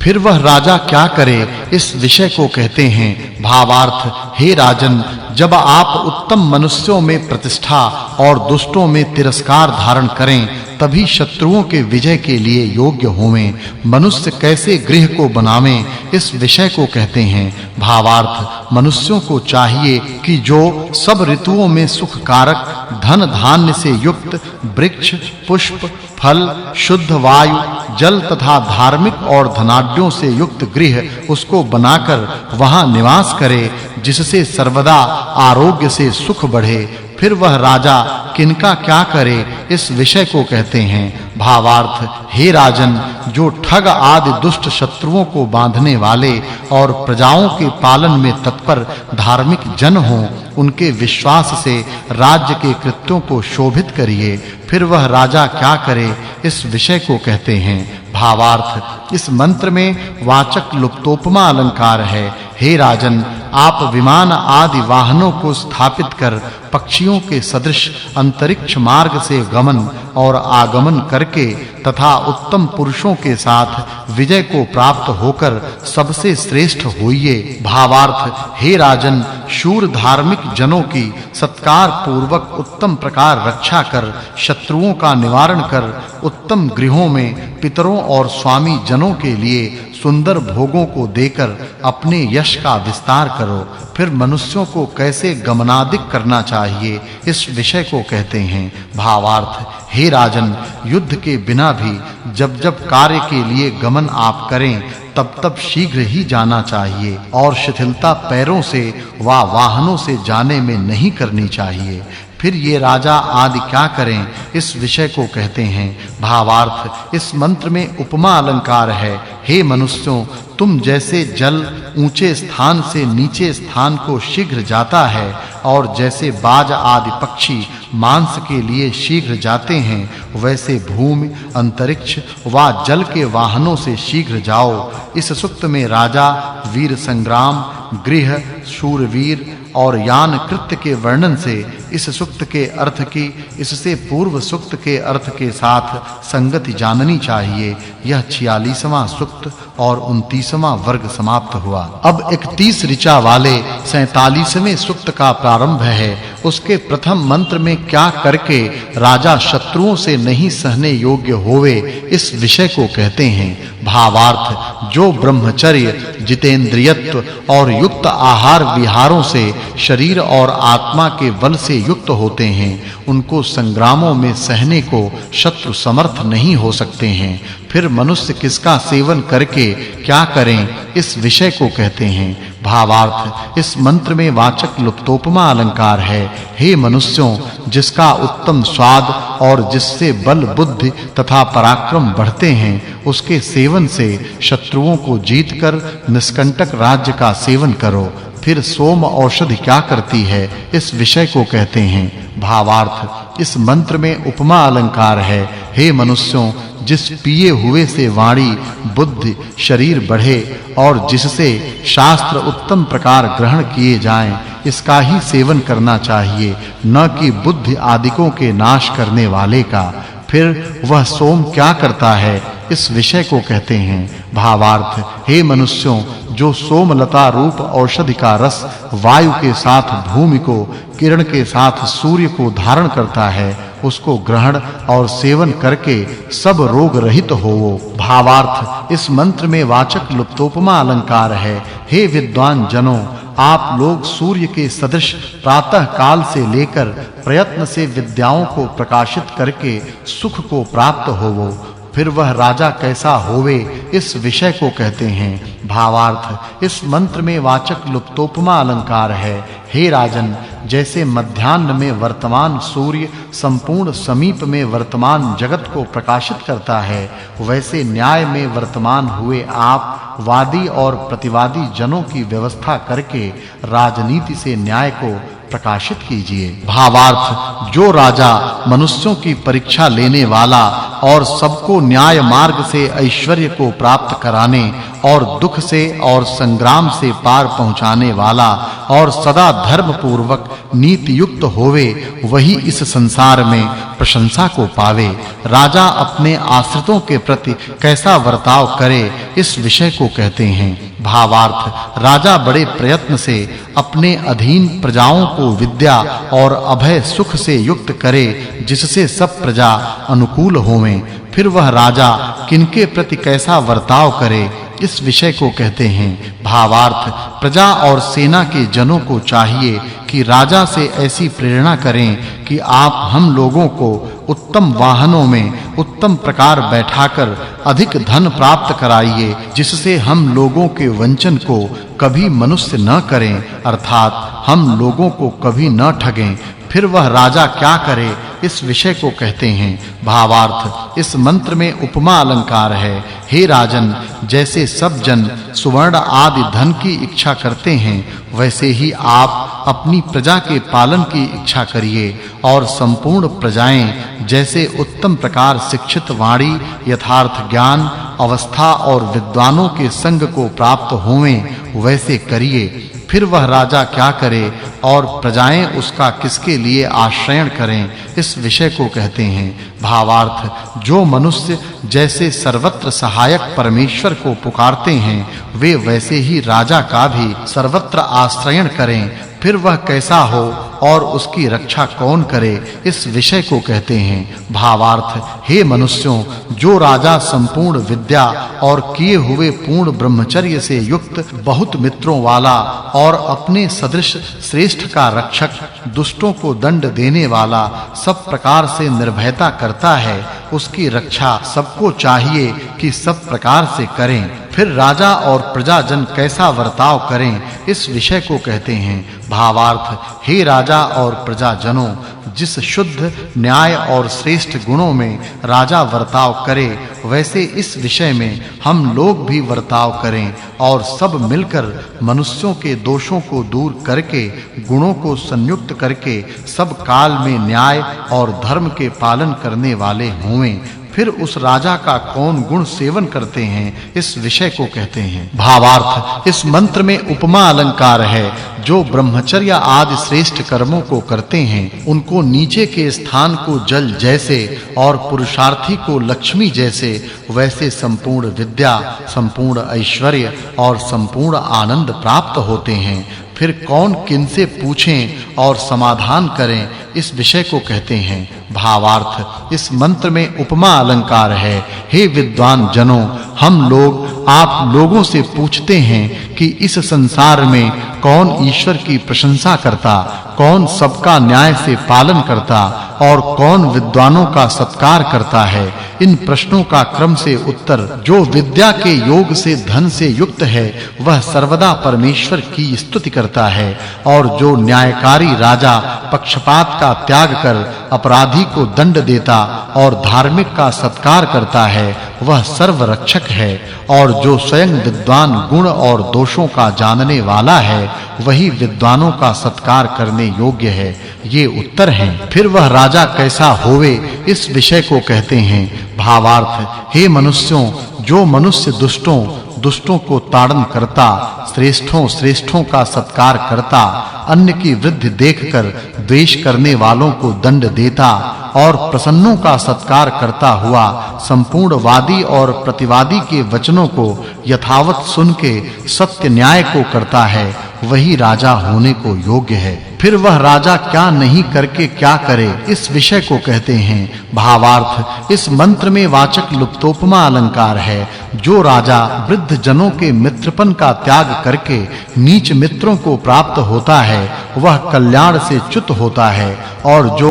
फिर वह राजा क्या करे, इस विषय को कहते हैं। भावार्थ, हे राजन, जब आप उत्तम मनुष्यों में प्रतिष्ठा और दुष्टों में तिरस्कार धारण करें, तभी शत्रुओं के विजय के लिए योग्य होवें। मनुष्य कैसे गृह को बनावें, इस विषय को कहते हैं। भावार्थ, मनुष्यों को चाहिए कि जो सब ऋतुओं में सुख कारक, धन धान्य से युक्त, वृक्ष, पुष्प, फल, शुद्ध वायु, जल तथा धार्मिक और धनाढ्यों से युक्त गृह उसको बनाकर वहां निवास करे, जिससे सर्वदा आरोग्य से सुख बढ़े। फिर वह राजा किनका क्या करे, इस विषय को कहते हैं। भावार्थ, हे राजन, जो ठग आदि दुष्ट शत्रुओं को बांधने वाले और प्रजाओं के पालन में तत्पर धार्मिक जन हों, उनके विश्वास से राज्य के कृत्यों को शोभित करिए। फिर वह राजा क्या करे, इस विषय को कहते हैं। भावार्थ, इस मंत्र में वाचक् लुप्तोपमा अलंकार है। हे राजन, आप विमान आदि वाहनों को स्थापित कर पक्षियों के सदृश अंतरिक्ष मार्ग से गमन और आगमन करके तथा उत्तम पुरुषों के साथ विजय को प्राप्त होकर सबसे श्रेष्ठ होइए। भावार्थ, हे राजन, शूर धार्मिक जनों की सत्कार पूर्वक उत्तम प्रकार रक्षा कर शत्रुओं का निवारण कर उत्तम गृहों में पितरों और स्वामी जनों के लिए सुंदर भोगों को देकर अपने यश का विस्तार करो। फिर मनुष्यों को कैसे गमनादिक करना चाहिए, इस विषय को कहते हैं। भावार्थ, हे राजन, युद्ध के बिना भी जब कार्य के लिए गमन आप करें, तब शीघ्र ही जाना चाहिए और शिथिलता पैरों से व वाहनों से जाने में नहीं करनी चाहिए। फिर ये राजा आदि क्या करें, इस विषय को कहते हैं। भावार्थ, इस मंत्र में उपमा अलंकार है। हे मनुष्यों, तुम जैसे जल ऊंचे स्थान से नीचे स्थान को शीघ्र जाता है और जैसे बाज आदि पक्षी मांस के लिए शीघ्र जाते हैं, वैसे भूमि, अंतरिक्ष व जल के वाहनों से शीघ्र जाओ। इस सूक्त में राजा, वीर संग्राम, गृह, शूरवीर और यान कृत्य के वर्णन से इस सूक्त के अर्थ की इससे पूर्व सूक्त के अर्थ के साथ संगति जाननी चाहिए। यह 46वां सूक्त और 29वां वर्ग समाप्त हुआ। अब 31 ऋचा वाले 47वें सूक्त का प्रारंभ है। उसके प्रथम मंत्र में क्या करके राजा शत्रुओं से नहीं सहने योग्य होवे, इस विषय को कहते हैं। भावार्थ, जो ब्रह्मचर्य, जितेंद्रियत्व और युक्त आहार विहारों से शरीर और आत्मा के बल से युक्त होते हैं, उनको संग्रामों में सहने को शत्रु समर्थ नहीं हो सकते हैं। फिर मनुष्य किसका सेवन करके क्या करें, इस विषय को कहते हैं। भावार्थ, इस मंत्र में वाचक् लुप्तोपमा अलंकार है। हे मनुष्यों, जिसका उत्तम स्वाद और जिससे बल, बुद्धि तथा पराक्रम बढ़ते हैं, उसके सेवन से शत्रुओं को जीतकर निष्कंटक राज्य का सेवन करो। फिर सोम औषधि क्या करती है, इस विषय को कहते हैं। भावार्थ, इस मंत्र में उपमा अलंकार है। हे मनुष्यों, जिस पिए हुए से वाणी, बुद्धि, शरीर बढ़े और जिससे शास्त्र उत्तम प्रकार ग्रहण किए जाएं, इसका ही सेवन करना चाहिए, न कि बुद्धि आदिकों के नाश करने वाले का। फिर वह सोम क्या करता है, इस विषय को कहते हैं। भावार्थ, हे मनुष्यों, जो सोमलता रूप औषधि का रस वायु के साथ भूमि को, किरण के साथ सूर्य को धारण करता है, उसको ग्रहण और सेवन करके सब रोग रहित होवो। भावार्थ, इस मंत्र में वाचक् लुप्तोपमा अलंकार है। हे विद्वान जनों, आप लोग सूर्य के सदृश प्रातः काल से लेकर प्रयत्न से विद्याओं को प्रकाशित करके सुख को प्राप्त होवो। फिर वह राजा कैसा होवे, इस विषय को कहते हैं। भावार्थ, इस मंत्र में वाचक् लुप्तोपमा अलंकार है। हे राजन, जैसे मध्याह्न में वर्तमान सूर्य संपूर्ण समीप में वर्तमान जगत को प्रकाशित करता है, वैसे न्याय में वर्तमान हुए आप वादी और प्रतिवादी जनों की व्यवस्था करके राजनीति से न्याय को प्रकाशित कीजिए। भावार्थ, जो राजा मनुष्यों की परीक्षा लेने वाला और सबको न्याय मार्ग से ऐश्वर्य को प्राप्त कराने और दुख से और संग्राम से पार पहुंचाने वाला और सदा धर्म पूर्वक नीति युक्त होवे, वही इस संसार में प्रशंसा को पावे। राजा अपने आश्रितों के प्रति कैसा वर्ताव करे, इस विषय को कहते हैं। भावार्थ, राजा बड़े प्रयत्न से अपने अधीन प्रजाओं को विद्या और अभय सुख से युक्त करे, जिससे सब प्रजा अनुकूल होवें। फिर वह राजा किनके प्रति कैसा वर्ताव करे, इस विषय को कहते हैं। भावार्थ, प्रजा और सेना के जनों को चाहिए कि राजा से ऐसी प्रेरणा करें कि आप हम लोगों को उत्तम वाहनों में उत्तम प्रकार बैठाकर अधिक धन प्राप्त कराइए, जिससे हम लोगों के वंचन को कभी मनुष्य न करें, अर्थात हम लोगों को कभी न ठगें। फिर वह राजा क्या करे, इस विषय को कहते हैं। भावार्थ, इस मंत्र में उपमा अलंकार है। हे राजन, जैसे सब जन सुवर्ण आदि धन की इच्छा करते हैं, वैसे ही आप अपनी प्रजा के पालन की इच्छा करिए और संपूर्ण प्रजाएं जैसे उत्तम प्रकार शिक्षित वाणी, यथार्थ ज्ञान, अवस्था और विद्वानों के संग को प्राप्त होवें, वैसे करिए। फिर वह राजा क्या करे और प्रजाएं उसका किसके लिए आश्रय करें, इस विषय को कहते हैं। भावार्थ, जो मनुष्य जैसे सर्वत्र सहायक परमेश्वर को पुकारते हैं, वे वैसे ही राजा का भी सर्वत्र आश्रय करें। फिर वह कैसा हो और उसकी रक्षा कौन करे, इस विषय को कहते हैं। भावार्थ, हे मनुष्यों, जो राजा संपूर्ण विद्या और किए हुए पूर्ण ब्रह्मचर्य से युक्त बहुत मित्रों वाला और अपने सदृश श्रेष्ठ का रक्षक, दुष्टों को दंड देने वाला, सब प्रकार से निर्भयता करता है, उसकी रक्षा सबको चाहिए कि सब प्रकार से करें। फिर राजा और प्रजाजन कैसा वर्ताव करें, इस विषय को कहते हैं। भावार्थ, हे राजा और प्रजाजनों, जिस शुद्ध न्याय और श्रेष्ठ गुणों में राजा वर्ताव करे, वैसे इस विषय में हम लोग भी वर्ताव करें और सब मिलकर मनुष्यों के दोषों को दूर करके, गुणों को संयुक्त करके सब काल में न्याय और धर्म के पालन करने वाले होवें। फिर उस राजा का कौन गुण सेवन करते हैं, इस विषय को कहते हैं। भावार्थ, इस मंत्र में उपमा अलंकार है। जो ब्रह्मचर्य आदि श्रेष्ठ कर्मों को करते हैं, उनको नीचे के स्थान को जल जैसे और पुरुषार्थी को लक्ष्मी जैसे, वैसे संपूर्ण विद्या, संपूर्ण ऐश्वर्य और संपूर्ण आनंद प्राप्त होते हैं। फिर कौन किनसे पूछें और समाधान करें, इस विषय को कहते हैं। भावार्थ, इस मंत्र में उपमा अलंकार है। हे विद्वान जनों, हम लोग आप लोगों से पूछते हैं कि इस संसार में कौन ईश्वर की प्रशंसा करता, कौन सबका न्याय से पालन करता और कौन विद्वानों का सत्कार करता है। इन प्रश्नों का क्रम से उत्तर, जो विद्या के योग से धन से युक्त है, वह सर्वदा परमेश्वर की स्तुति करता है, और जो न्यायकारी राजा पक्षपात का त्याग कर अपराधी को दंड देता और धार्मिक का सत्कार करता है, वह सर्वरक्षक है, और जो स्वयं विद्वान गुण और दोषों का जानने वाला है, वही विद्वानों का सत्कार करने योग्य है। ये उत्तर हैं। फिर वह राजा कैसा होवे, इस विषय को कहते हैं। भावार्थ, हे मनुष्यों, जो मनुष्य दुष्टों को ताड़न करता, श्रेष्ठों का सत्कार करता, अन्य की वृद्धि देखकर द्वेष करने वालों को दंड देता और प्रसन्नों का सत्कार करता हुआ संपूर्ण वादी और प्रतिवादी के वचनों को यथावत सुन के सत्य न्याय को करता है, वही राजा होने को योग्य है। फिर वह राजा क्या नहीं करके क्या करे, इस विषय को कहते हैं। भावार्थ, इस मंत्र में वाचक् लुप्तोपमा अलंकार है। जो राजा वृद्ध जनों के मित्रपन का त्याग करके नीच मित्रों को प्राप्त होता है, वह कल्याण से च्युत होता है, और जो